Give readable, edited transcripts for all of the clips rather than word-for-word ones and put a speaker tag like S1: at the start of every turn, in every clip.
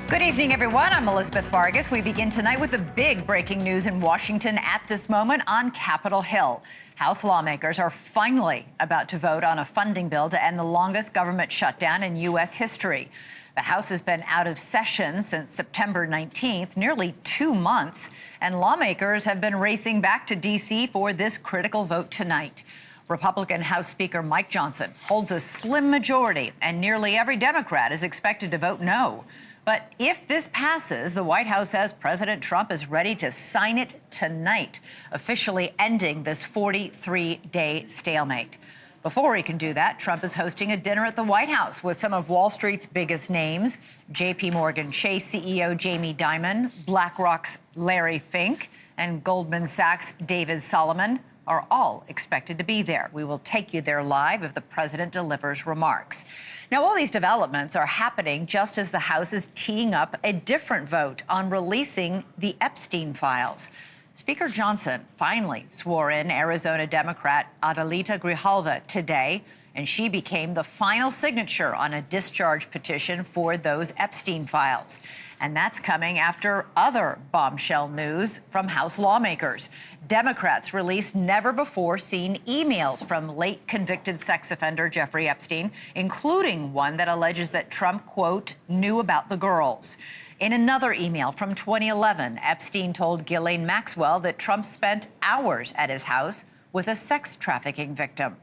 S1: Good evening, everyone. I'm Elizabeth Vargas. We begin tonight with the big breaking news in Washington at this moment on Capitol Hill. House lawmakers are finally about to vote on a funding bill to end the longest government shutdown in U.S. history. The House has been out of session since September 19th, nearly 2 months, and lawmakers have been racing back to D.C. for this critical vote tonight. Republican House Speaker Mike Johnson holds a slim majority, and nearly every Democrat is expected to vote no. But if this passes, the White House says President Trump is ready to sign it tonight, officially ending this 43-day stalemate. Before he can do that, Trump is hosting a dinner at the White House with some of Wall Street's biggest names: J.P. Morgan Chase CEO Jamie Dimon, BlackRock's Larry Fink, and Goldman Sachs' David Solomon are all expected to be there. We will take you there live if the president delivers remarks. Now, all these developments are happening just as the House is teeing up a different vote on releasing the Epstein files. Speaker Johnson finally swore in Arizona Democrat Adelita Grijalva today, and she became the final signature on a discharge petition for those Epstein files. And that's coming after other bombshell news from House lawmakers. Democrats released never-before-seen emails from late convicted sex offender Jeffrey Epstein, including one that alleges that Trump, quote, knew about the girls. In another email from 2011, Epstein told Ghislaine Maxwell that Trump spent hours at his house with a sex trafficking victim.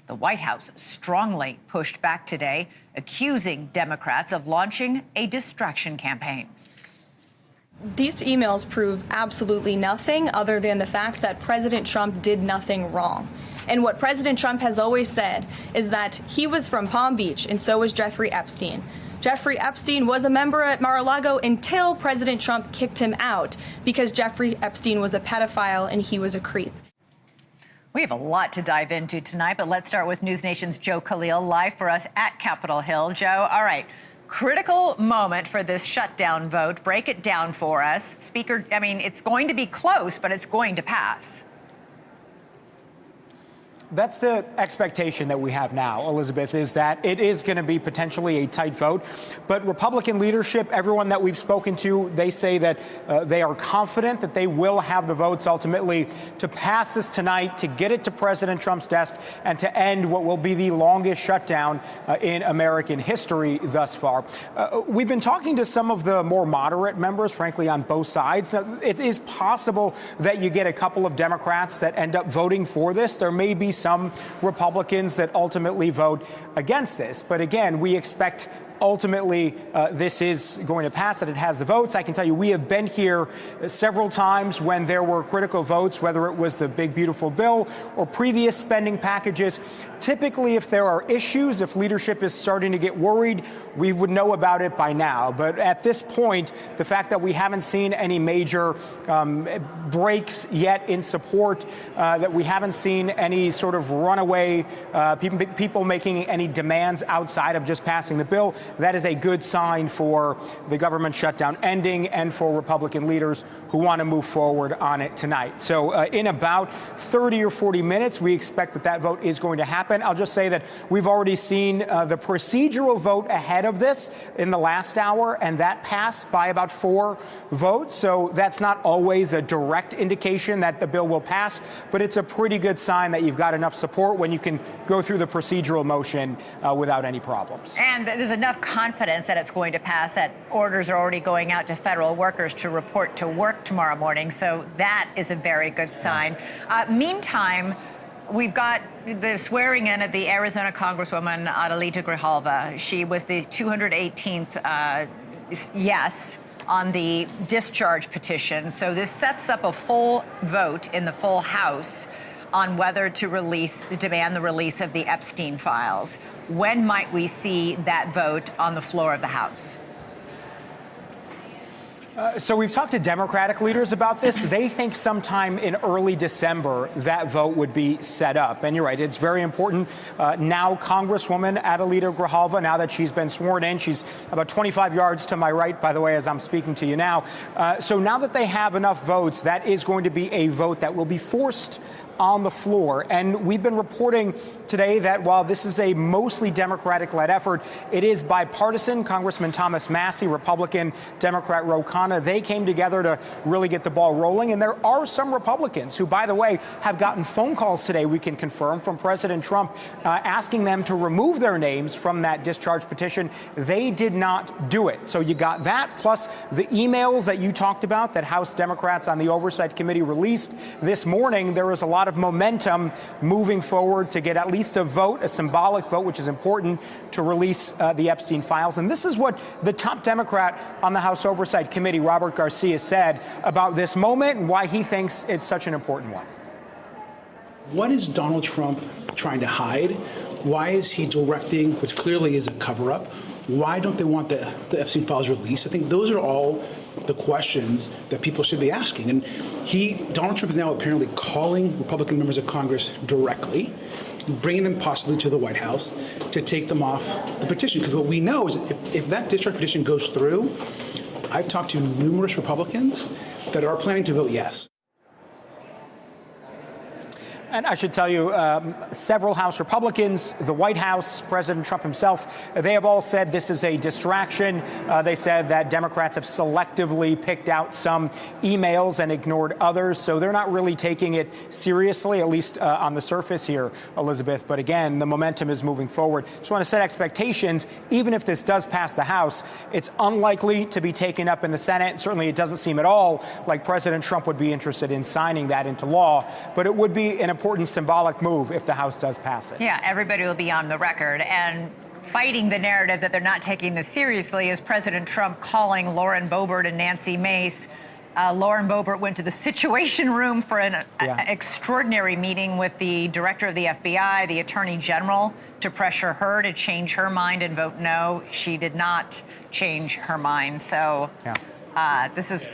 S1: The White House strongly pushed back today, accusing Democrats of launching a distraction campaign.
S2: These emails prove absolutely nothing other than the fact that President Trump did nothing wrong. And what President Trump has always said is that he was from Palm Beach, and so was Jeffrey Epstein. Jeffrey Epstein was a member at Mar-a-Lago until President Trump kicked him out because Jeffrey Epstein was a pedophile and he was a creep.
S1: We have a lot to dive into tonight, but let's start with NewsNation's Joe Khalil live for us at Capitol Hill. Joe, all right, critical moment for this shutdown vote. Break it down for us. Speaker, I mean, it's going to be close, but it's going to pass.
S3: That's the expectation that we have now, Elizabeth, is that it is going to be potentially a tight vote. But Republican leadership, everyone that we've spoken to, they say that they are confident that they will have the votes ultimately to pass this tonight, to get it to President Trump's desk, and to end what will be the longest shutdown in American history thus far. We've been talking to some of the more moderate members, frankly, on both sides. Now, it is possible that you get a couple of Democrats that end up voting for this. There may be some Republicans that ultimately vote against this. But again, we expect ultimately this is going to pass, that it has the votes. I can tell you we have been here several times when there were critical votes, whether it was the big, beautiful bill or previous spending packages. Typically, if there are issues, if leadership is starting to get worried, we would know about it by now. But at this point, the fact that we haven't seen any major breaks yet in support, that we haven't seen any sort of runaway people making any demands outside of just passing the bill, that is a good sign for the government shutdown ending and for Republican leaders who want to move forward on it tonight. So in about 30 or 40 minutes, we expect that that vote is going to happen. I'll just say that we've already seen the procedural vote ahead of this in the last hour, and that passed by about 4 votes. So that's not always a direct indication that the bill will pass, but it's a pretty good sign that you've got enough support when you can go through the procedural motion without any problems.
S1: And there's enough confidence that it's going to pass that orders are already going out to federal workers to report to work tomorrow morning. So that is a very good sign. Meantime, we've got the swearing in of the Arizona Congresswoman Adelita Grijalva. She was the 218th yes on the discharge petition. So this sets up a full vote in the full House on whether to demand the release of the Epstein files. When might we see that vote on the floor of the House?
S3: So we've talked to Democratic leaders about this. They think sometime in early December that vote would be set up. And you're right, it's very important. Now Congresswoman Adelita Grijalva, now that she's been sworn in, she's about 25 yards to my right, by the way, as I'm speaking to you now. So now that they have enough votes, that is going to be a vote that will be forced on the floor. And we've been reporting today that while this is a mostly Democratic-led effort, it is bipartisan. Congressman Thomas Massie, Republican, Democrat Ro Khanna, they came together to really get the ball rolling. And there are some Republicans who, by the way, have gotten phone calls today, we can confirm, from President Trump asking them to remove their names from that discharge petition. They did not do it. So you got that, plus the emails that you talked about that House Democrats on the Oversight Committee released this morning. There was a lot of momentum moving forward to get at least a vote, a symbolic vote, which is important, to release the Epstein files. And this is what the top Democrat on the House Oversight Committee, Robert Garcia, said about this moment and why he thinks it's such an important one.
S4: What is Donald Trump trying to hide? Why is he directing what clearly is a cover-up? Why don't they want the Epstein files released? I think those are all the questions that people should be asking. And Donald Trump is now apparently calling Republican members of Congress directly, bringing them possibly to the White House to take them off the petition. Because what we know is if that discharge petition goes through, I've talked to numerous Republicans that are planning to vote yes.
S3: And I should tell you, several House Republicans, the White House, President Trump himself, they have all said this is a distraction. They said that Democrats have selectively picked out some emails and ignored others. So they're not really taking it seriously, at least on the surface here, Elizabeth. But again, the momentum is moving forward. Just want to set expectations. Even if this does pass the House, it's unlikely to be taken up in the Senate. Certainly, it doesn't seem at all like President Trump would be interested in signing that into law. But it would be an important symbolic move if the House does pass it.
S1: Yeah, everybody will be on the record. And fighting the narrative that they're not taking this seriously is President Trump calling Lauren Boebert and Nancy Mace. Lauren Boebert went to the Situation Room for an extraordinary meeting with the director of the FBI, the Attorney General, to pressure her to change her mind and vote no. She did not change her mind. So this is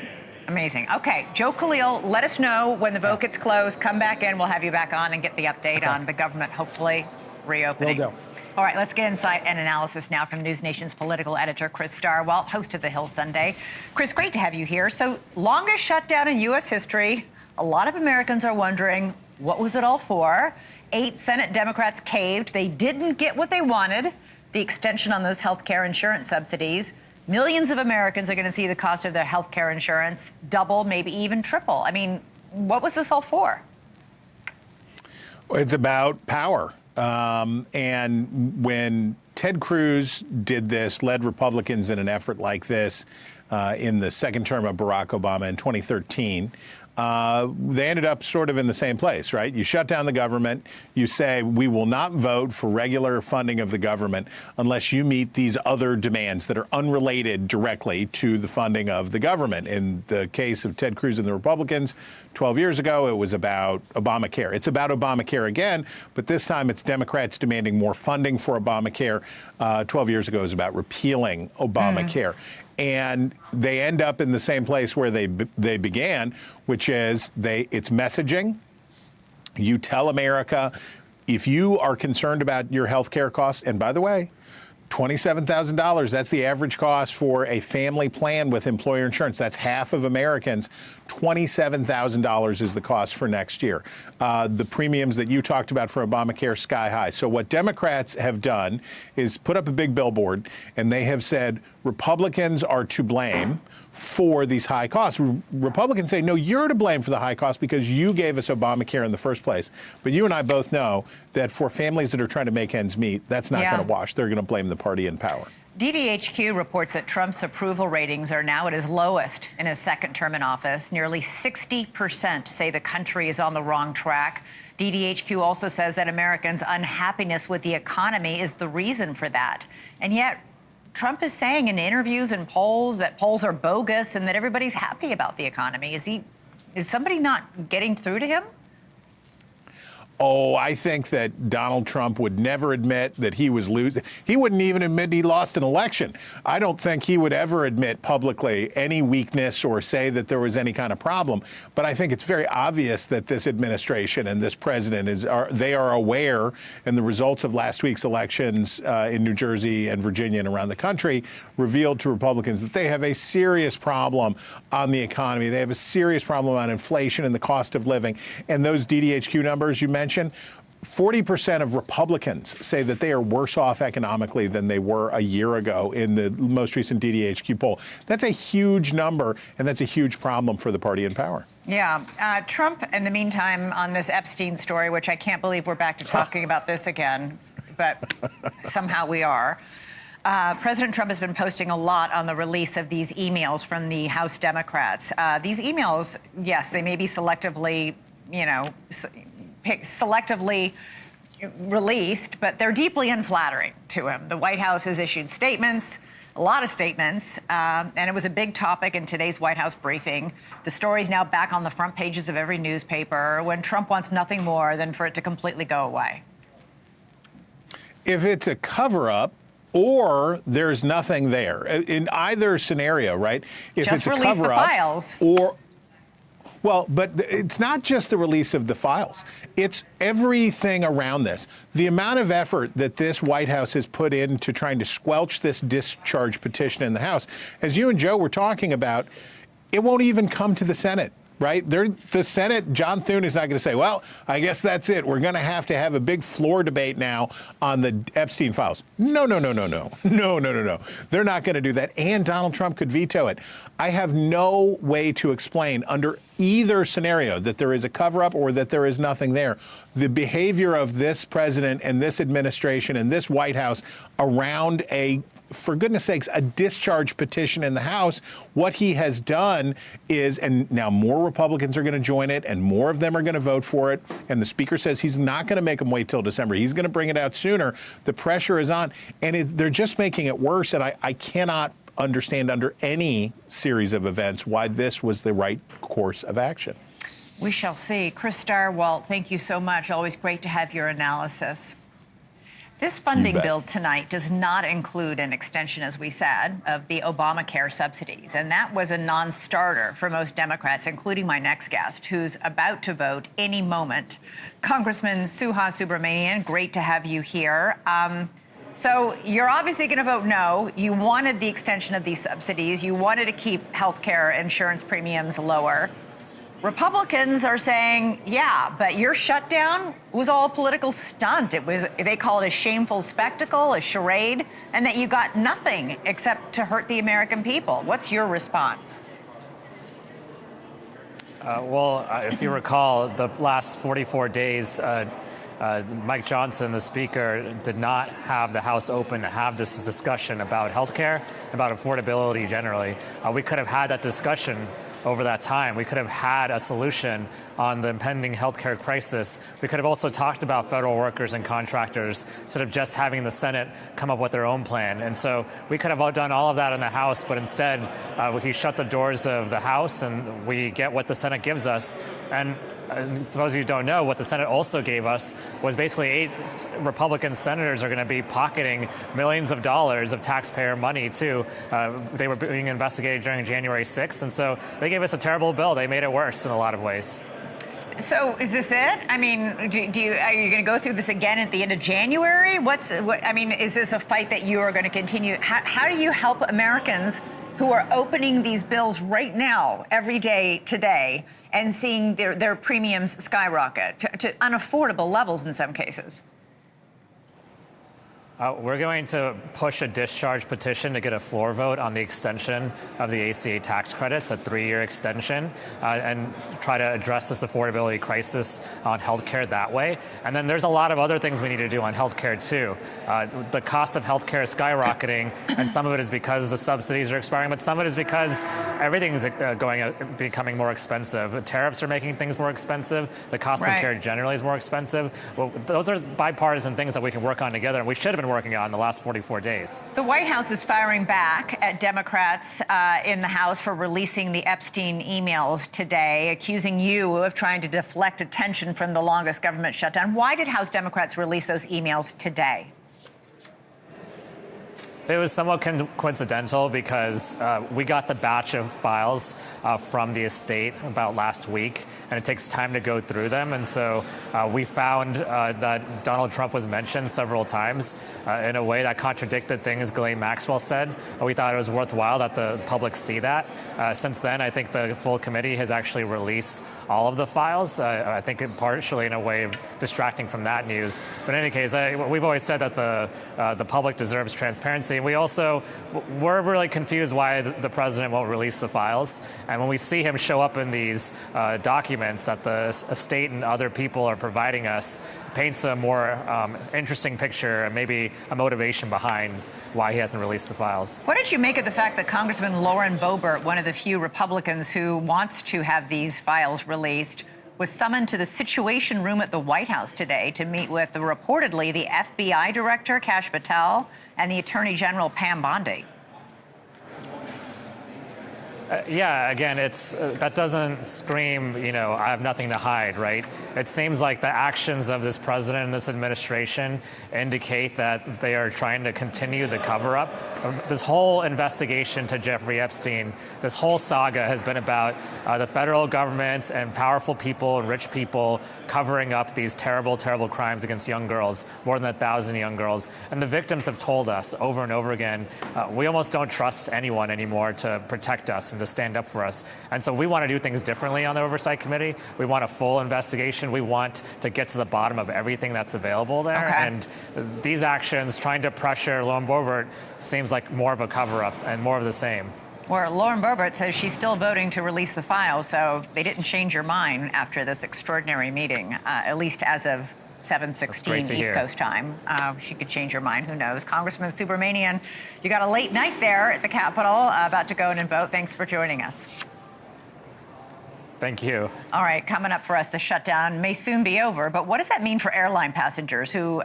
S1: amazing. Okay, Joe Khalil, let us know when the vote gets closed. Come back in. We'll have you back on and get the update on the government hopefully reopening.
S3: Will do.
S1: All right, let's get insight and analysis now from NewsNation's political editor, Chris Starwell, host of The Hill Sunday. Chris, great to have you here. So, longest shutdown in U.S. history. A lot of Americans are wondering, what was it all for? 8 Senate Democrats caved. They didn't get what they wanted, the extension on those health care insurance subsidies. Millions of Americans are going to see the cost of their health care insurance double, maybe even triple. I mean, what was this all for?
S5: It's about power. And when Ted Cruz did this, led Republicans in an effort like this in the second term of Barack Obama in 2013, they ended up sort of in the same place, right? You shut down the government. You say, we will not vote for regular funding of the government unless you meet these other demands that are unrelated directly to the funding of the government. In the case of Ted Cruz and the Republicans, 12 years ago, it was about Obamacare. It's about Obamacare again, but this time it's Democrats demanding more funding for Obamacare. 12 years ago, it was about repealing Obamacare. And they end up in the same place where they began, which is it's messaging. You tell America, if you are concerned about your health care costs, and by the way, $27,000, that's the average cost for a family plan with employer insurance. That's half of Americans. $27,000 is the cost for next year. The premiums that you talked about for Obamacare, sky high. So what Democrats have done is put up a big billboard, and they have said Republicans are to blame for these high costs. Republicans say, no, you're to blame for the high costs because you gave us Obamacare in the first place. But you and I both know that for families that are trying to make ends meet, that's not going to wash. They're going to blame the party in power.
S1: DDHQ reports that Trump's approval ratings are now at his lowest in his second term in office. Nearly 60% say the country is on the wrong track. DDHQ also says that Americans' unhappiness with the economy is the reason for that. And yet, Trump is saying in interviews and polls that polls are bogus and that everybody's happy about the economy. Is somebody not getting through to him?
S5: Oh, I think that Donald Trump would never admit that he was losing. He wouldn't even admit he lost an election. I don't think he would ever admit publicly any weakness or say that there was any kind of problem. But I think it's very obvious that this administration and this president they are aware, and the results of last week's elections in New Jersey and Virginia and around the country revealed to Republicans that they have a serious problem on the economy. They have a serious problem on inflation and the cost of living. And those DDHQ numbers you mentioned, 40% of Republicans say that they are worse off economically than they were a year ago in the most recent DDHQ poll. That's a huge number, and that's a huge problem for the party in power.
S1: Yeah. Trump, in the meantime, on this Epstein story, which I can't believe we're back to talking about this again, but somehow we are. President Trump has been posting a lot on the release of these emails from the House Democrats. These emails, yes, they may be selectively, selectively released, but they're deeply unflattering to him. The White House has issued statements, a lot of statements, and it was a big topic in today's White House briefing. The story's now back on the front pages of every newspaper when Trump wants nothing more than for it to completely go away.
S5: If it's a cover-up, or there's nothing there, in either scenario, right? If
S1: Just
S5: it's a
S1: release the
S5: cover-up,
S1: files.
S5: Well, but it's not just the release of the files. It's everything around this. The amount of effort that this White House has put into trying to squelch this discharge petition in the House, as you and Joe were talking about, it won't even come to the Senate. Right? The Senate, John Thune is not going to say, well, I guess that's it. We're going to have a big floor debate now on the Epstein files. No. They're not going to do that. And Donald Trump could veto it. I have no way to explain under either scenario that there is a cover-up or that there is nothing there. The behavior of this president and this administration and this White House around for goodness sakes, a discharge petition in the House. What he has done is, and now more Republicans are going to join it and more of them are going to vote for it. And the Speaker says he's not going to make them wait till December. He's going to bring it out sooner. The pressure is on, and they're just making it worse. And I cannot understand under any series of events why this was the right course of action.
S1: We shall see. Chris Starwalt, thank you so much. Always great to have your analysis. This funding bill tonight does not include an extension, as we said, of the Obamacare subsidies. And that was a non-starter for most Democrats, including my next guest, who's about to vote any moment. Congressman Suha Subramanian, great to have you here. So you're obviously going to vote no. You wanted the extension of these subsidies. You wanted to keep health care insurance premiums lower. Republicans are saying, yeah, but your shutdown was all a political stunt. They call it a shameful spectacle, a charade, and that you got nothing except to hurt the American people. What's your response?
S6: If you recall, the last 44 days, Mike Johnson, the Speaker, did not have the House open to have this discussion about health care, about affordability generally. We could have had that discussion over that time. We could have had a solution on the impending healthcare crisis. We could have also talked about federal workers and contractors instead of just having the Senate come up with their own plan. And so we could have done all of that in the House, but instead he shut the doors of the House and we get what the Senate gives us. And those of you who don't know, what the Senate also gave us was basically 8 Republican senators are going to be pocketing millions of dollars of taxpayer money, too. They were being investigated during January 6th, and so they gave us a terrible bill. They made it worse in a lot of ways.
S1: So is this it? I mean, are you going to go through this again at the end of January? Is this a fight that you are going to continue? How do you help Americans who are opening these bills right now, every day, today, and seeing their premiums skyrocket to unaffordable levels in some cases?
S6: We're going to push a discharge petition to get a floor vote on the extension of the ACA tax credits, a 3-year extension, and try to address this affordability crisis on healthcare that way. And then there's a lot of other things we need to do on healthcare too. The cost of healthcare is skyrocketing, and some of it is because the subsidies are expiring, but some of it is because everything is becoming more expensive. The tariffs are making things more expensive. The cost of care generally is more expensive. Well, those are bipartisan things that we can work on together, and we should have been working on the last 44 days.
S1: The White House is firing back at Democrats in the House for releasing the Epstein emails today, accusing you of trying to deflect attention from the longest government shutdown. Why did House Democrats release those emails today?
S6: It was somewhat coincidental because we got the batch of files from the estate about last week, and it takes time to go through them. And so we found that Donald Trump was mentioned several times in a way that contradicted things Ghislaine Maxwell said. We thought it was worthwhile that the public see that. Since then, I think the full committee has actually released all of the files. I think it partially in a way of distracting from that news. But in any case, we've always said that the public deserves transparency. And we're really confused why the president won't release the files. And when we see him show up in these documents that the estate and other people are providing us, it paints a more interesting picture and maybe a motivation behind why he hasn't released the files.
S1: What did you make of the fact that Congressman Lauren Boebert, one of the few Republicans who wants to have these files released, was summoned to the Situation Room at the White House today to meet with reportedly the FBI Director, Kash Patel, and the Attorney General, Pam Bondi?
S6: Yeah, again, that doesn't scream, I have nothing to hide, right? It seems like the actions of this president and this administration indicate that they are trying to continue the cover-up. This whole investigation to Jeffrey Epstein, this whole saga has been about the federal government and powerful people and rich people covering up these terrible, terrible crimes against young girls, more than 1,000 young girls. And the victims have told us over and over again, we almost don't trust anyone anymore to protect us and to stand up for us. And so we want to do things differently on the Oversight Committee. We want a full investigation. We want to get to the bottom of everything that's available there.
S1: Okay.
S6: And these actions, trying to pressure Lauren Boebert, seems like more of a cover-up and more of the same.
S1: Well, Lauren Boebert says she's still voting to release the files, so they didn't change your mind after this extraordinary meeting, at least as of 7:16 East Coast time. She could change her mind. Who knows? Congressman Subramanian, you got a late night there at the Capitol, about to go in and vote. Thanks for joining us.
S6: Thank you.
S1: All right, coming up for us, the shutdown may soon be over, but what does that mean for airline passengers who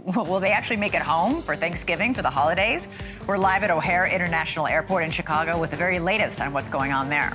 S1: will they actually make it home for Thanksgiving, for the holidays? We're live at O'Hare International Airport in Chicago with the very latest on what's going on there.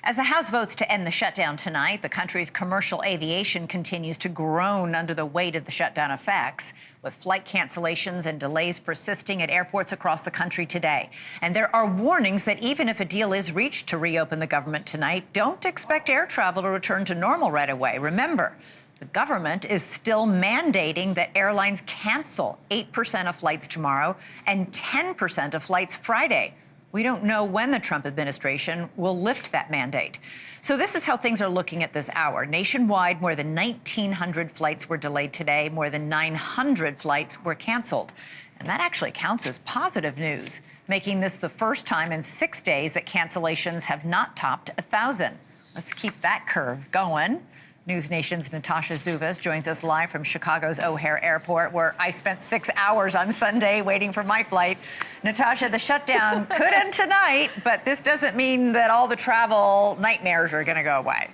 S1: As the House votes to end the shutdown tonight, the country's commercial aviation continues to groan under the weight of the shutdown effects, with flight cancellations and delays persisting at airports across the country today. And there are warnings that even if a deal is reached to reopen the government tonight, don't expect air travel to return to normal right away. Remember, the government is still mandating that airlines cancel 8% of flights tomorrow and 10% of flights Friday. We don't know when the Trump administration will lift that mandate. So this is how things are looking at this hour. Nationwide, more than 1,900 flights were delayed today. More than 900 flights were canceled. And that actually counts as positive news, making this the first time in 6 days that cancellations have not topped 1,000. Let's keep that curve going. NewsNation's Natasha Zuvas joins us live from Chicago's O'Hare Airport, where I spent 6 hours on Sunday waiting for my flight. Natasha, the shutdown could end tonight, but this doesn't mean that all the travel nightmares are going to go away.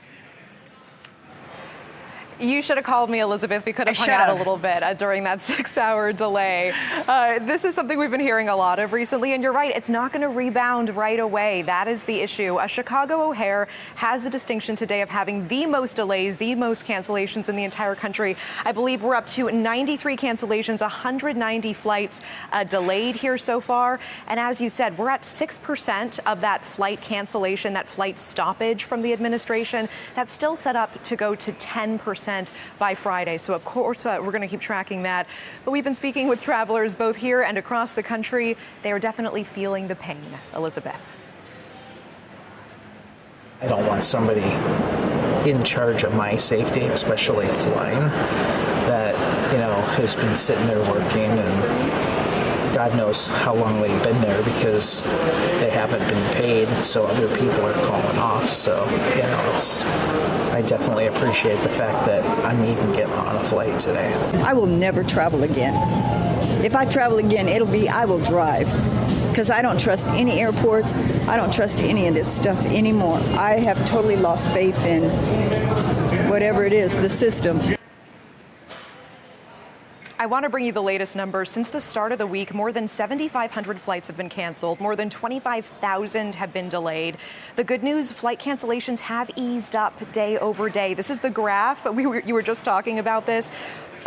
S7: You should have called me, Elizabeth. We could have hung out a little bit during that 6-hour delay. This is something we've been hearing a lot of recently, and you're right, it's not going to rebound right away. That is the issue. Chicago O'Hare has the distinction today of having the most delays, the most cancellations in the entire country. I believe we're up to 93 cancellations, 190 flights delayed here so far. And as you said, we're at 6% of that flight cancellation, that flight stoppage from the administration. That's still set up to go to 10% by Friday. So, of course, we're going to keep tracking that. But we've been speaking with travelers both here and across the country. They are definitely feeling the pain. Elizabeth.
S8: I don't want somebody in charge of my safety, especially flying, that, has been sitting there working, and God knows how long they've been there because they haven't been paid, so other people are calling off. So, I definitely appreciate the fact that I'm even getting on a flight today.
S9: I will never travel again. If I travel again, I will drive, because I don't trust any airports. I don't trust any of this stuff anymore. I have totally lost faith in whatever it is, the system.
S7: I want to bring you the latest numbers. Since the start of the week, more than 7,500 flights have been canceled. More than 25,000 have been delayed. The good news, flight cancellations have eased up day over day. This is the graph. You were just talking about this.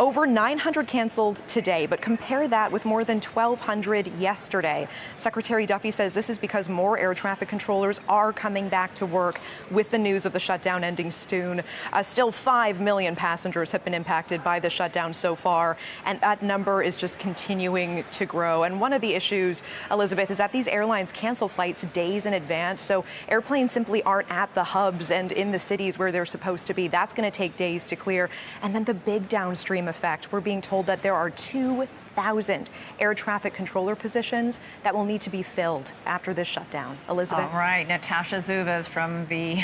S7: Over 900 canceled today, but compare that with more than 1,200 yesterday. Secretary Duffy says this is because more air traffic controllers are coming back to work with the news of the shutdown ending soon. Still 5 million passengers have been impacted by the shutdown so far, and that number is just continuing to grow. And one of the issues, Elizabeth, is that these airlines cancel flights days in advance, so airplanes simply aren't at the hubs and in the cities where they're supposed to be. That's going to take days to clear. And then the big downstream effect. We're being told that there are 2,000 air traffic controller positions that will need to be filled after this shutdown. Elizabeth?
S1: All right, Natasha Zubas from the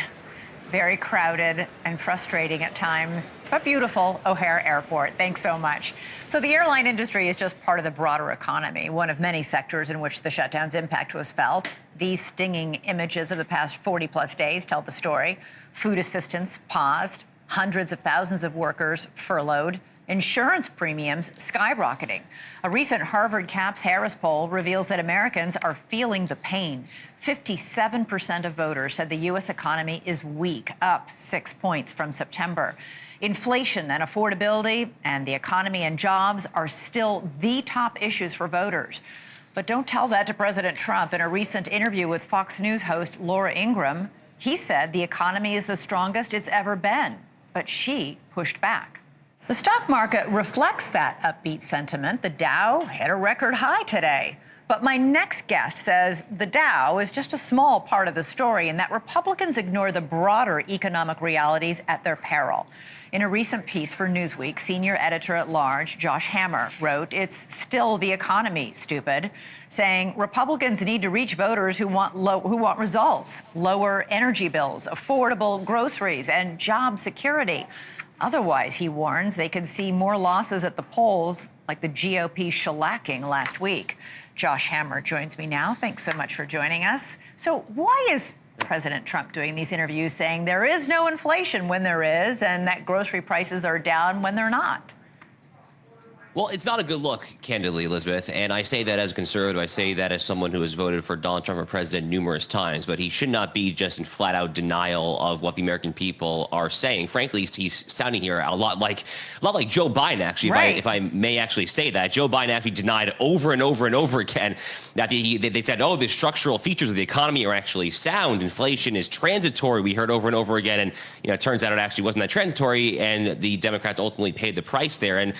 S1: very crowded and frustrating at times, but beautiful O'Hare Airport. Thanks so much. So the airline industry is just part of the broader economy, one of many sectors in which the shutdown's impact was felt. These stinging images of the past 40-plus days tell the story. Food assistance paused, hundreds of thousands of workers furloughed, insurance premiums skyrocketing. A recent Harvard Caps Harris poll reveals that Americans are feeling the pain. 57% of voters said the U.S. economy is weak, up 6 points from September. Inflation and affordability and the economy and jobs are still the top issues for voters. But don't tell that to President Trump. In a recent interview with Fox News host Laura Ingraham, he said the economy is the strongest it's ever been, but she pushed back. The stock market reflects that upbeat sentiment. The Dow hit a record high today. But my next guest says the Dow is just a small part of the story and that Republicans ignore the broader economic realities at their peril. In a recent piece for Newsweek, senior editor-at-large Josh Hammer wrote, "It's still the economy, stupid," saying Republicans need to reach voters who want results, lower energy bills, affordable groceries, and job security. Otherwise, he warns, they could see more losses at the polls, like the GOP shellacking last week. Josh Hammer joins me now. Thanks so much for joining us. So why is President Trump doing these interviews saying there is no inflation when there is and that grocery prices are down when they're not?
S10: Well, it's not a good look, candidly, Elizabeth. And I say that as a conservative. I say that as someone who has voted for Donald Trump for president numerous times. But he should not be just in flat-out denial of what the American people are saying. Frankly, he's sounding here a lot like Joe Biden, actually,
S1: right.
S10: if I may actually say that. Joe Biden actually denied over and over and over again that they said, oh, the structural features of the economy are actually sound. Inflation is transitory. We heard over and over again. And it turns out it actually wasn't that transitory. And the Democrats ultimately paid the price there. And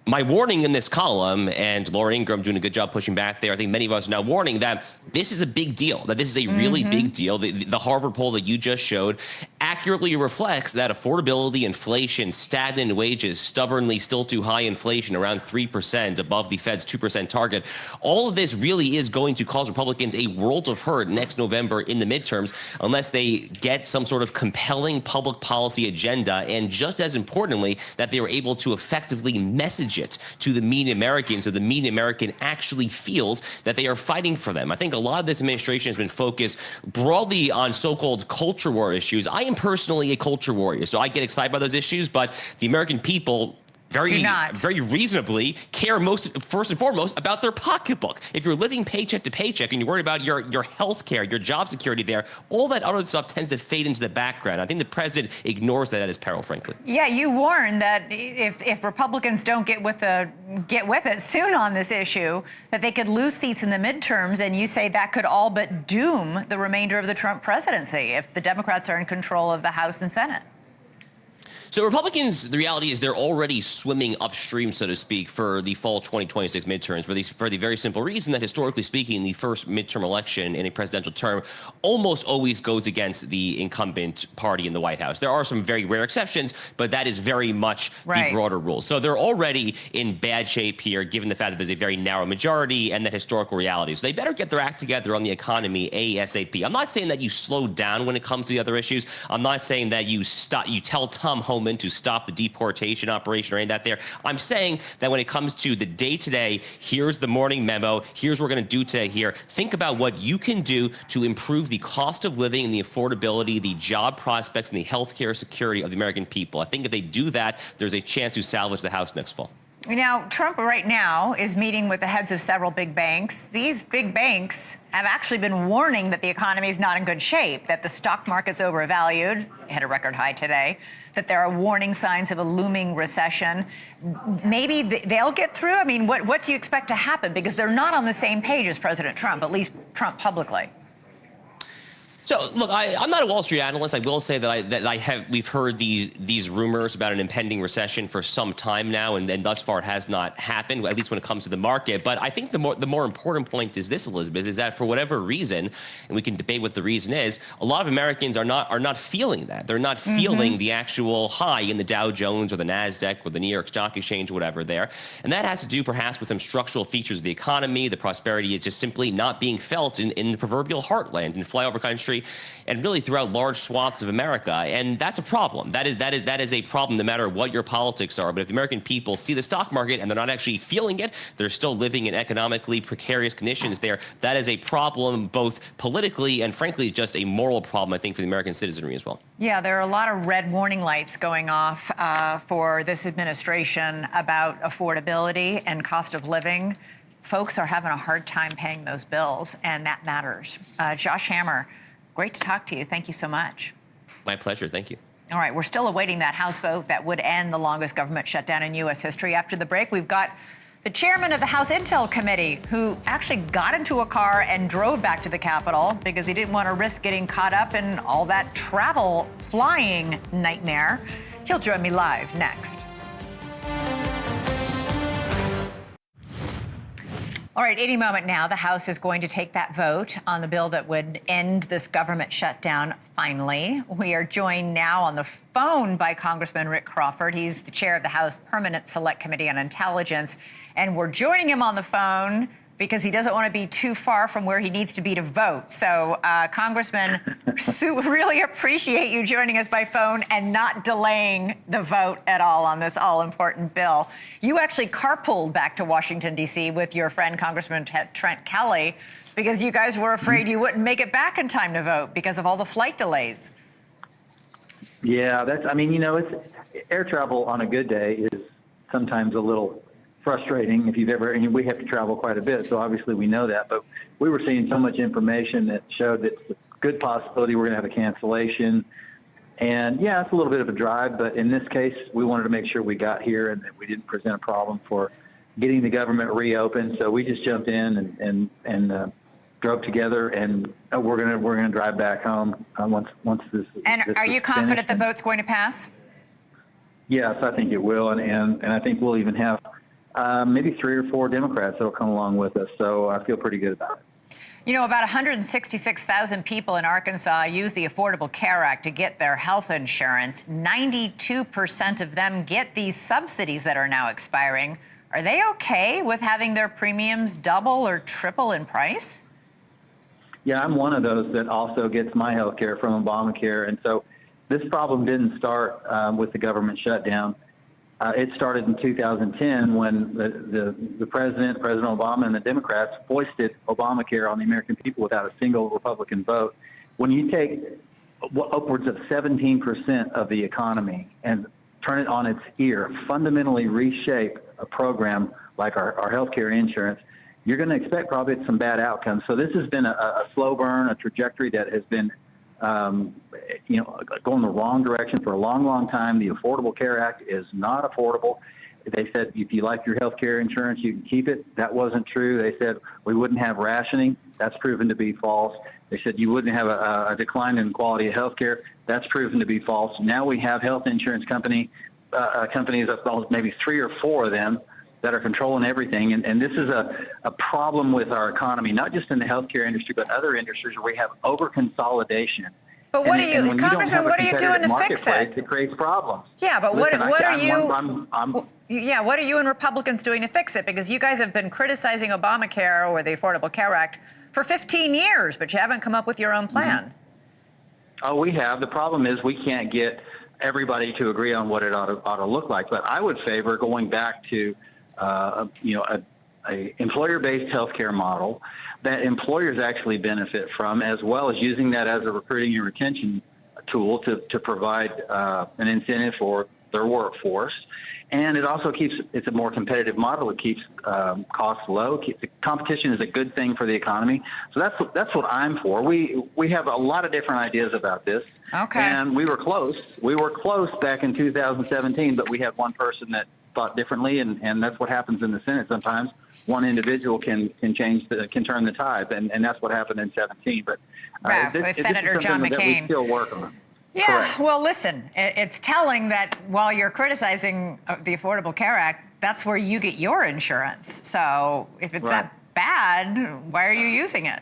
S10: my warning in this column, and Laura Ingraham doing a good job pushing back there, I think many of us are now warning that this is a big deal, that this is a really big deal. The Harvard poll that you just showed accurately reflects that affordability, inflation, stagnant wages, stubbornly still too high inflation, around 3% above the Fed's 2% target. All of this really is going to cause Republicans a world of hurt next November in the midterms unless they get some sort of compelling public policy agenda, and just as importantly, that they were able to effectively message it to the mean American, so the mean American actually feels that they are fighting for them. I think a lot of this administration has been focused broadly on so-called culture war issues. I am personally a culture warrior, so I get excited by those issues, but the American people very reasonably care first and foremost about their pocketbook. If you're living paycheck to paycheck and you're worried about your health care, your job security there, all that other stuff tends to fade into the background. I think the president ignores that at his peril, frankly.
S1: Yeah, you warn that if Republicans don't get with it soon on this issue, that they could lose seats in the midterms, and you say that could all but doom the remainder of the Trump presidency if the Democrats are in control of the House and Senate.
S10: So Republicans, the reality is they're already swimming upstream, so to speak, for the fall 2026 midterms for the very simple reason that, historically speaking, the first midterm election in a presidential term almost always goes against the incumbent party in the White House. There are some very rare exceptions, but that is very much the broader rule. So they're already in bad shape here, given the fact that there's a very narrow majority and that historical reality. So they better get their act together on the economy ASAP. I'm not saying that you slow down when it comes to the other issues. I'm not saying that you tell Tom Homan resettlement, to stop the deportation operation or any of that there. I'm saying that when it comes to the day-to-day, here's the morning memo, here's what we're going to do today here. Think about what you can do to improve the cost of living and the affordability, the job prospects, and the healthcare security of the American people. I think if they do that, there's a chance to salvage the House next fall.
S1: Now, Trump right now is meeting with the heads of several big banks. These big banks have actually been warning that the economy is not in good shape, that the stock market's overvalued, hit a record high today, that there are warning signs of a looming recession. Maybe they'll get through? I mean, what do you expect to happen? Because they're not on the same page as President Trump, at least Trump publicly.
S10: So, look, I'm not a Wall Street analyst. I will say that we've heard these rumors about an impending recession for some time now, and thus far it has not happened, at least when it comes to the market. But I think the more important point is this, Elizabeth, is that for whatever reason, and we can debate what the reason is, a lot of Americans are not feeling that. They're not feeling the actual high in the Dow Jones or the NASDAQ or the New York Stock Exchange or whatever there. And that has to do perhaps with some structural features of the economy. The prosperity is just simply not being felt in the proverbial heartland, in flyover country, and really throughout large swaths of America. And that's a problem. That is a problem no matter what your politics are. But if the American people see the stock market and they're not actually feeling it, they're still living in economically precarious conditions there, that is a problem both politically and frankly just a moral problem, I think, for the American citizenry as well.
S1: Yeah, there are a lot of red warning lights going off for this administration about affordability and cost of living. Folks are having a hard time paying those bills, and that matters. Josh Hammer, great to talk to you. Thank you so much.
S10: My pleasure. Thank you.
S1: All right, we're still awaiting that House vote that would end the longest government shutdown in U.S. history. After the break, we've got the chairman of the House Intel Committee, who actually got into a car and drove back to the Capitol because he didn't want to risk getting caught up in all that travel flying nightmare. He'll join me live next. All right, any moment now, the House is going to take that vote on the bill that would end this government shutdown finally. We are joined now on the phone by Congressman Rick Crawford. He's the chair of the House Permanent Select Committee on Intelligence. And we're joining him on the phone because he doesn't want to be too far from where he needs to be to vote. So, Congressman, really appreciate you joining us by phone and not delaying the vote at all on this all-important bill. You actually carpooled back to Washington, D.C. with your friend, Congressman Trent Kelly, because you guys were afraid you wouldn't make it back in time to vote because of all the flight delays.
S11: Yeah, it's air travel on a good day is sometimes a little frustrating if you've ever, and we have to travel quite a bit, so obviously we know that, but we were seeing so much information that showed that it's a good possibility we're going to have a cancellation. And yeah, it's a little bit of a drive, but in this case, we wanted to make sure we got here and that we didn't present a problem for getting the government reopened. So we just jumped in and drove together, and we're gonna drive back home once this.
S1: And
S11: this
S1: are you confident
S11: finished.
S1: the vote's going to pass?
S11: Yes, I think it will, and I think we'll even have maybe 3 or 4 Democrats that'll come along with us. So I feel pretty good about it.
S1: You know, about 166,000 people in Arkansas use the Affordable Care Act to get their health insurance. 92% of them get these subsidies that are now expiring. Are they okay with having their premiums double or triple in price?
S11: Yeah, I'm one of those that also gets my health care from Obamacare. And so this problem didn't start with the government shutdown. It started in 2010 when the President Obama, and the Democrats foisted Obamacare on the American people without a single Republican vote. When you take upwards of 17% of the economy and turn it on its ear, fundamentally reshape a program like our health care insurance, you're going to expect probably some bad outcomes. So this has been a slow burn, a trajectory that has been going the wrong direction for a long, long time. The Affordable Care Act is not affordable. They said if you like your health care insurance, you can keep it. That wasn't true. They said we wouldn't have rationing. That's proven to be false. They said you wouldn't have a decline in quality of health care. That's proven to be false. Now we have health insurance companies, maybe 3 or 4 of them, that are controlling everything. And this is a problem with our economy, not just in the healthcare industry, but other industries where we have over-consolidation.
S1: But what Congressman, what are you doing to fix it?
S11: It creates problems.
S1: Yeah, but what are you and Republicans doing to fix it? Because you guys have been criticizing Obamacare or the Affordable Care Act for 15 years, but you haven't come up with your own plan.
S11: Oh, we have. The problem is we can't get everybody to agree on what it ought to look like. But I would favor going back to, a employer-based healthcare model that employers actually benefit from, as well as using that as a recruiting and retention tool to provide an incentive for their workforce. And it also it's a more competitive model. It keeps costs low. Competition is a good thing for the economy. So that's what I'm for. We have a lot of different ideas about this.
S1: Okay.
S11: And we were close. We were close back in 2017, but we had one person that thought differently, and that's what happens in the Senate sometimes. One individual can turn the tide, and that's what happened in 17. But
S1: with Senator John McCain.
S11: That we still work on.
S1: Yeah,
S11: Correct.
S1: well, listen, it's telling that while you're criticizing the Affordable Care Act, that's where you get your insurance. So if it's that bad, why are you using it?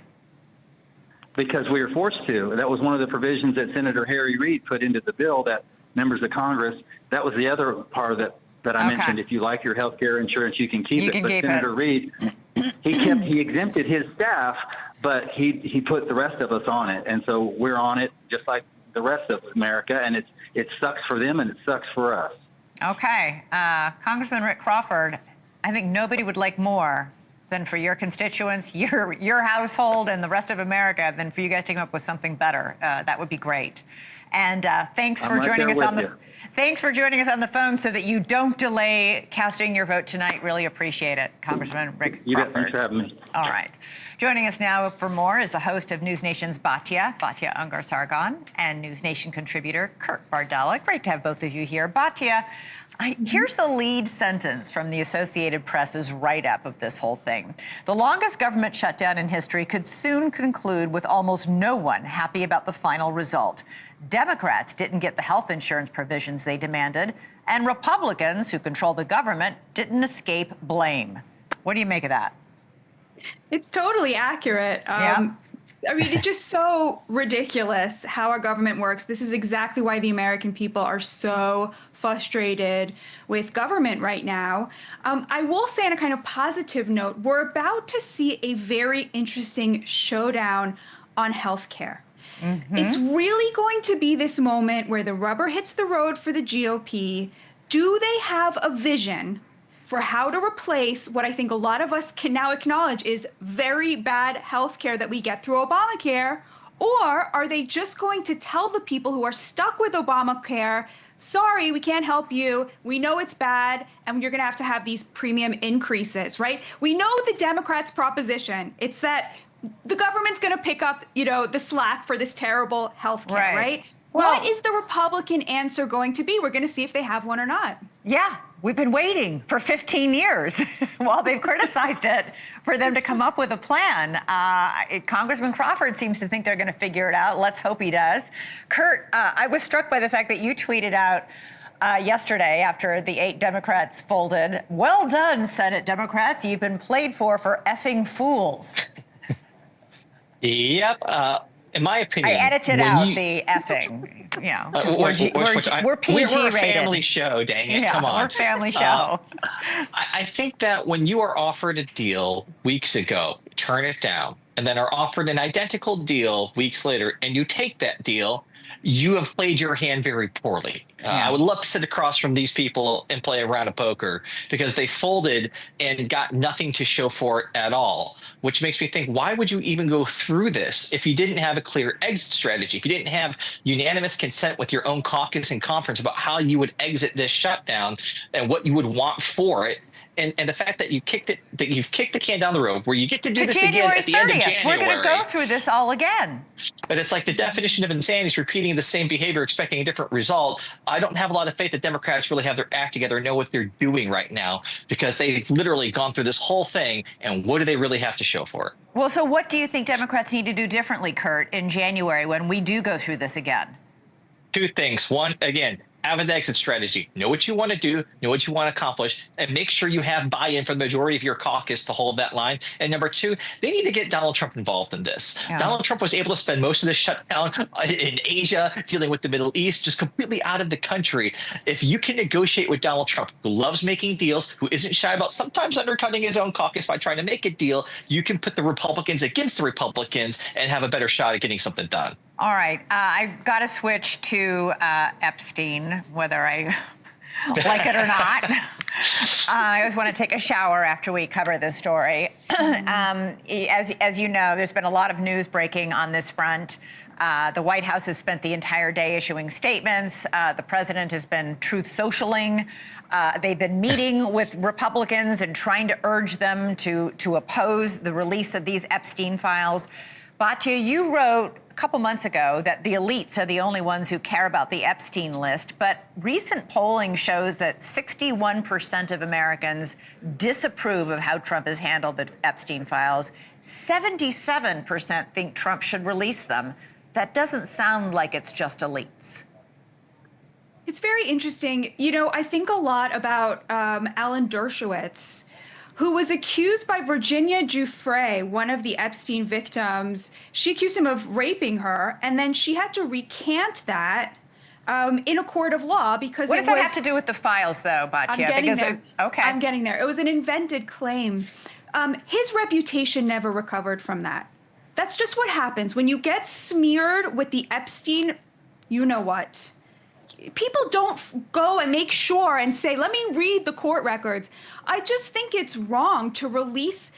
S11: Because we were forced to. That was one of the provisions that Senator Harry Reid put into the bill that members of Congress, that was the other part that I mentioned. If you like your health care insurance, you can keep it. But Senator Reid, he exempted his staff, but he put the rest of us on it. And so we're on it just like the rest of America, and it sucks for them and it sucks for us.
S1: Okay. Congressman Rick Crawford, I think nobody would like more than for your constituents, your household, and the rest of America than for you guys to come up with something better. That would be great. And thanks for joining us on the phone so that you don't delay casting your vote tonight. Really appreciate it, Congressman Rick Crawford.
S11: Thanks for having me.
S1: All right. Joining us now for more is the host of NewsNation's Batya Ungar-Sargon, and NewsNation contributor Kurt Bardella. Great to have both of you here. Batya, here's the lead sentence from the Associated Press's write-up of this whole thing. The longest government shutdown in history could soon conclude with almost no one happy about the final result. Democrats didn't get the health insurance provisions they demanded, and Republicans, who control the government, didn't escape blame. What do you make of that?
S12: It's totally accurate. I mean, it's just so ridiculous how our government works. This is exactly why the American people are so frustrated with government right now. I will say on a kind of positive note, we're about to see a very interesting showdown on healthcare. Mm-hmm. It's really going to be this moment where the rubber hits the road for the GOP. Do they have a vision for how to replace what I think a lot of us can now acknowledge is very bad health care that we get through Obamacare? Or are they just going to tell the people who are stuck with Obamacare, sorry, we can't help you, we know it's bad, and you're going to have these premium increases, right? We know the Democrats' proposition. It's that the government's going to pick up, the slack for this terrible health care, right? Well, what is the Republican answer going to be? We're going to see if they have one or not.
S1: Yeah, we've been waiting for 15 years while they've criticized it for them to come up with a plan. Congressman Crawford seems to think they're going to figure it out. Let's hope he does. Kurt, I was struck by the fact that you tweeted out yesterday after the 8 Democrats folded, "Well done, Senate Democrats. You've been played for effing fools."
S13: Yep. In my opinion,
S1: I edited out the effing. We're PG
S13: We're a
S1: rated.
S13: family show, dang it.
S1: Yeah,
S13: Come on.
S1: We're a family show.
S13: I think that when you are offered a deal weeks ago, turn it down, and then are offered an identical deal weeks later, and you take that deal, you have played your hand very poorly. I would love to sit across from these people and play a round of poker because they folded and got nothing to show for it at all, which makes me think, why would you even go through this if you didn't have a clear exit strategy, if you didn't have unanimous consent with your own caucus and conference about how you would exit this shutdown and what you would want for it? And the fact that you've kicked the can down the road where you get to do this again at the end of January.
S1: We're going to go through this all again.
S13: But it's like the definition of insanity is repeating the same behavior, expecting a different result. I don't have a lot of faith that Democrats really have their act together and know what they're doing right now because they've literally gone through this whole thing. And what do they really have to show for it?
S1: Well, so what do you think Democrats need to do differently, Kurt, in January when we do go through this again?
S13: 2 things. One, again, have an exit strategy. Know what you want to do, know what you want to accomplish, and make sure you have buy-in from the majority of your caucus to hold that line. And number 2, they need to get Donald Trump involved in this. Yeah. Donald Trump was able to spend most of the shutdown in Asia, dealing with the Middle East, just completely out of the country. If you can negotiate with Donald Trump, who loves making deals, who isn't shy about sometimes undercutting his own caucus by trying to make a deal, you can put the Republicans against the Republicans and have a better shot at getting something done.
S1: All right. I've got to switch to Epstein, whether I like it or not. I always want to take a shower after we cover this story. As you know, there's been a lot of news breaking on this front. The White House has spent the entire day issuing statements. The president has been truth socialing. They've been meeting with Republicans and trying to urge them to oppose the release of these Epstein files. Batya, you wrote a couple months ago that the elites are the only ones who care about the Epstein list, but recent polling shows that 61% of Americans disapprove of how Trump has handled the Epstein files. 77% think Trump should release them. That doesn't sound like it's just elites.
S12: It's very interesting. You know, I think a lot about Alan Dershowitz, who was accused by Virginia Giuffre, one of the Epstein victims. She accused him of raping her, and then she had to recant that in a court of law because
S1: what does that have to do with the files, though, Batya?
S12: I'm getting there.
S1: Okay.
S12: I'm getting there. It was an invented claim. His reputation never recovered from that. That's just what happens when you get smeared with the Epstein, you know what. People don't go and make sure and say, let me read the court records. I just think it's wrong to release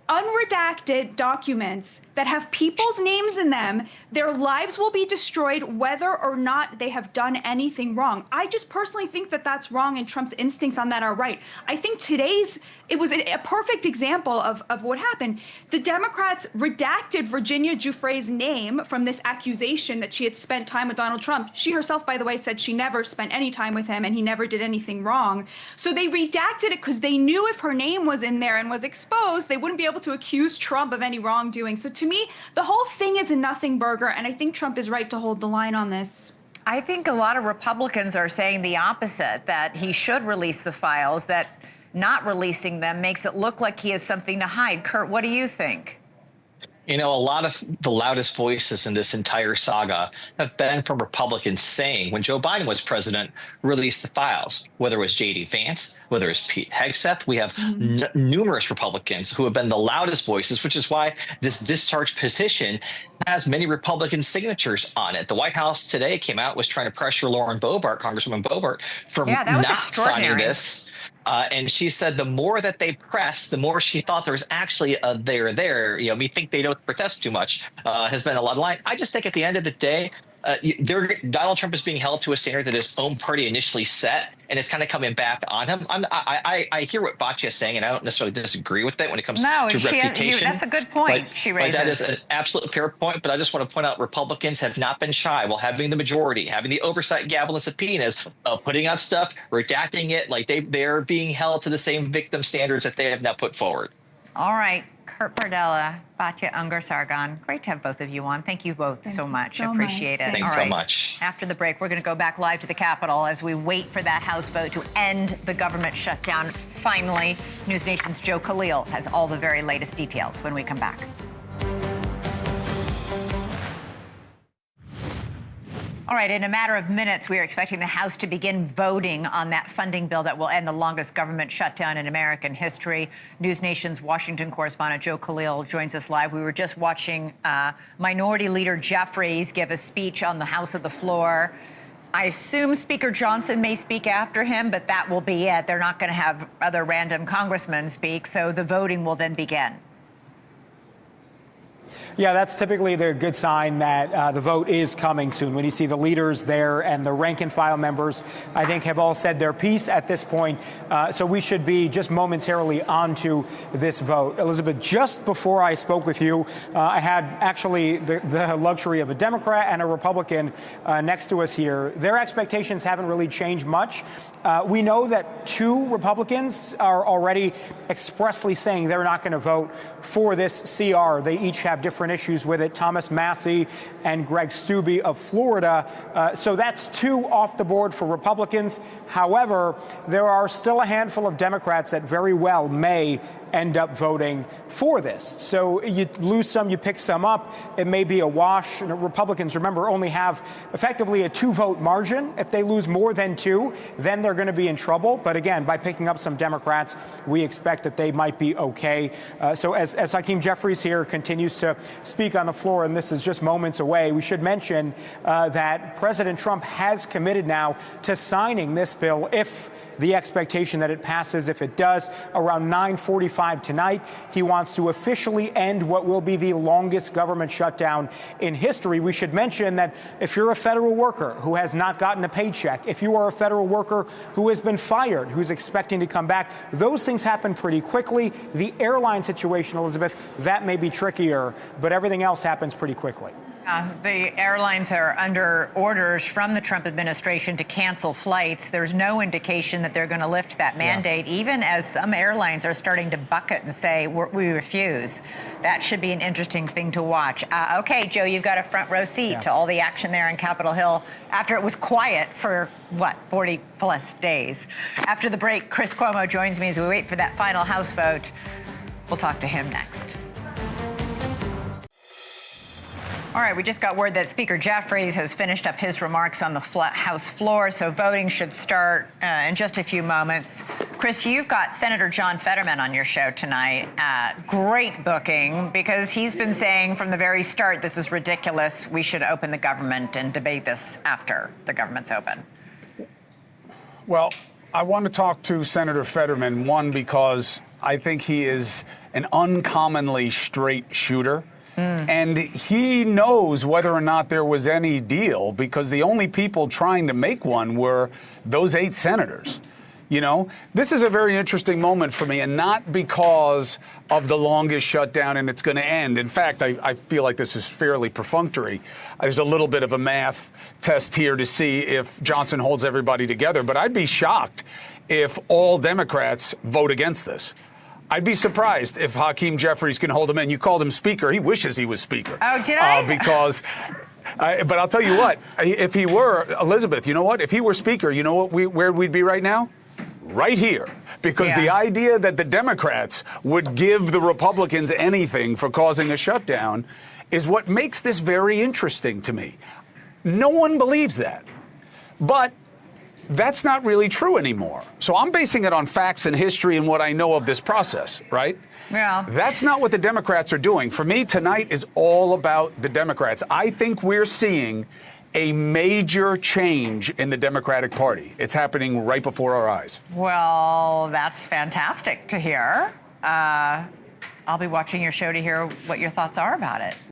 S12: unredacted documents that have people's names in them. Their lives will be destroyed whether or not they have done anything wrong. I just personally think that that's wrong, and Trump's instincts on that are right. I think it was a perfect example of what happened. The Democrats redacted Virginia Giuffre's name from this accusation that she had spent time with Donald Trump. She herself, by the way, said she never spent any time with him and he never did anything wrong. So they redacted it because they knew if her name was in there and was exposed, they wouldn't be able to accuse Trump of any wrongdoing. So to me, the whole thing is a nothing burger, and I think Trump is right to hold the line on this.
S1: I think a lot of Republicans are saying the opposite, that he should release the files, that not releasing them makes it look like he has something to hide. Kurt, what do you think?
S13: You know, a lot of the loudest voices in this entire saga have been from Republicans saying, when Joe Biden was president, release the files, whether it was J.D. Vance, whether it's Pete Hegseth. We have numerous Republicans who have been the loudest voices, which is why this discharge petition has many Republican signatures on it. The White House today came out, was trying to pressure Lauren Boebert, Congresswoman Boebert, from not signing this. And she said the more that they pressed, the more she thought there was actually a there. You know, we think they don't protest too much, has been a lot of line. I just think at the end of the day, Donald Trump is being held to a standard that his own party initially set, and it's kind of coming back on him. I hear what Batya is saying, and I don't necessarily disagree with that when it comes to reputation.
S1: That's a good point she raises.
S13: That is an absolute fair point, but I just want to point out Republicans have not been shy while having the majority, having the oversight gavel and subpoenas, putting on stuff, redacting it, like they're being held to the same victim standards that they have now put forward.
S1: All right. Kurt Bardella, Batya Ungar-Sargon. Great to have both of you on. Thank you both so much. Appreciate it.
S13: Thanks so much.
S1: After the break, we're going to go back live to the Capitol as we wait for that House vote to end the government shutdown. Finally, NewsNation's Joe Khalil has all the very latest details when we come back. All right, in a matter of minutes, we are expecting the House to begin voting on that funding bill that will end the longest government shutdown in American history. NewsNation's Washington correspondent Joe Khalil joins us live. We were just watching Minority Leader Jeffries give a speech on the House of the floor. I assume Speaker Johnson may speak after him, but that will be it. They're not going to have other random congressmen speak, so the voting will then begin.
S3: Yeah, that's typically the good sign that the vote is coming soon. When you see the leaders there and the rank and file members, I think, have all said their piece at this point. So we should be just momentarily onto this vote. Elizabeth, just before I spoke with you, I had actually the luxury of a Democrat and a Republican next to us here. Their expectations haven't really changed much. We know that two Republicans are already expressly saying they're not going to vote for this CR. They each have different issues with it, Thomas Massey and Greg Steube of Florida. So that's two off the board for Republicans. However, there are still a handful of Democrats that very well may end up voting for this. So you lose some, you pick some up. It may be a wash. And Republicans, remember, only have effectively a 2-vote margin. If they lose more than 2, then they're going to be in trouble. But again, by picking up some Democrats, we expect that they might be okay. So as Hakeem Jeffries here continues to speak on the floor, and this is just moments away, we should mention that President Trump has committed now to signing this bill if the expectation that it passes. If it does, around 9:45 tonight, he wants to officially end what will be the longest government shutdown in history. We should mention that if you're a federal worker who has not gotten a paycheck, if you are a federal worker who has been fired, who's expecting to come back, those things happen pretty quickly. The airline situation, Elizabeth, that may be trickier, but everything else happens pretty quickly.
S1: The airlines are under orders from the Trump administration to cancel flights. There's no indication that they're going to lift that mandate, even as some airlines are starting to bucket and say, we refuse. That should be an interesting thing to watch. Okay, Joe, you've got a front row seat to all the action there in Capitol Hill after it was quiet for, 40-plus days. After the break, Chris Cuomo joins me as we wait for that final House vote. We'll talk to him next. All right, we just got word that Speaker Jeffries has finished up his remarks on the House floor, so voting should start in just a few moments. Chris, you've got Senator John Fetterman on your show tonight. Great booking, because he's been saying from the very start, this is ridiculous. We should open the government and debate this after the government's open.
S14: Well, I want to talk to Senator Fetterman, one, because I think he is an uncommonly straight shooter. And he knows whether or not there was any deal, because the only people trying to make one were those 8 senators. You know, this is a very interesting moment for me, and not because of the longest shutdown and it's going to end. In fact, I feel like this is fairly perfunctory. There's a little bit of a math test here to see if Johnson holds everybody together, but I'd be shocked if all Democrats vote against this. I'd be surprised if Hakeem Jeffries can hold him in. You called him Speaker. He wishes he was Speaker.
S1: Oh, did I?
S14: But I'll tell you what, if he were, Elizabeth, you know what? If he were Speaker, you know what where we'd be right now? Right here. Because the idea that the Democrats would give the Republicans anything for causing a shutdown is what makes this very interesting to me. No one believes that. But that's not really true anymore. So I'm basing it on facts and history and what I know of this process, right?
S1: Yeah.
S14: That's not what the Democrats are doing. For me, tonight is all about the Democrats. I think we're seeing a major change in the Democratic Party. It's happening right before our eyes.
S1: Well, that's fantastic to hear. I'll be watching your show to hear what your thoughts are about it.